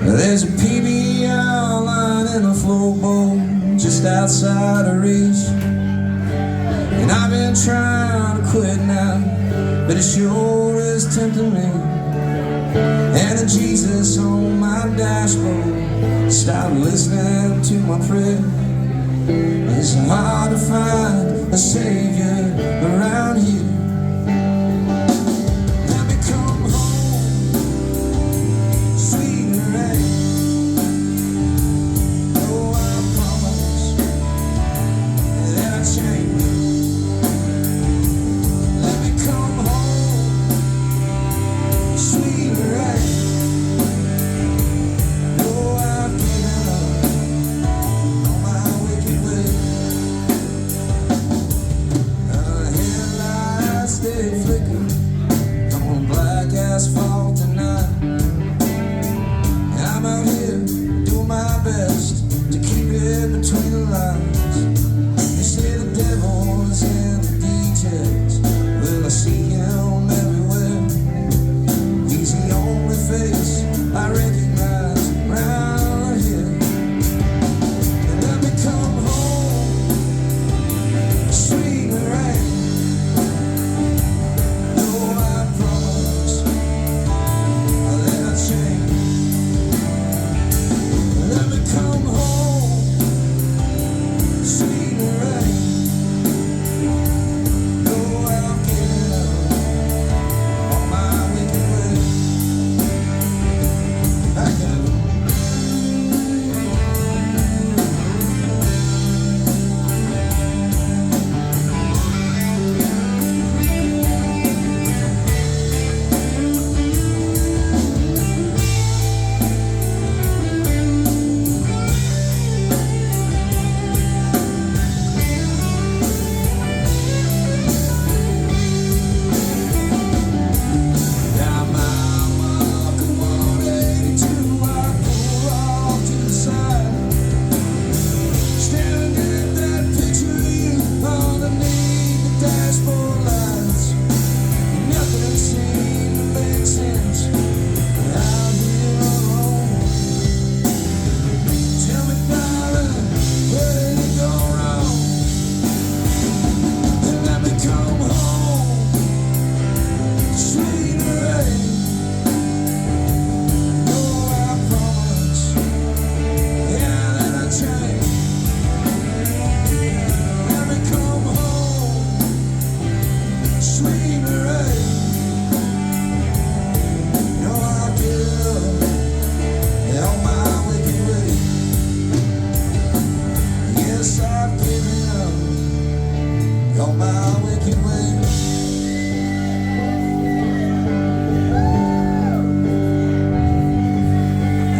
There's a PBR line in a floorboard just outside of reach, and I've been trying to quit now, but it sure is tempting me. And the Jesus on my dashboard stopped listening to my prayer. It's hard to find a savior around here. Asphalt tonight, and I'm out here doing my best to keep it between the lines. They say the devil is in the details. Well, I see him everywhere. He's the only face I recognize around here. And let me come home, sweet Lorraine.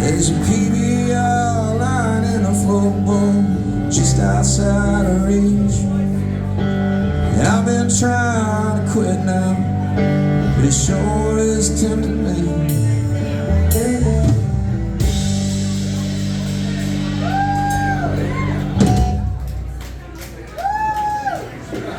There's a PBR line in a floorboard just outside of reach, and I've been trying to quit now, but it sure is tempting me.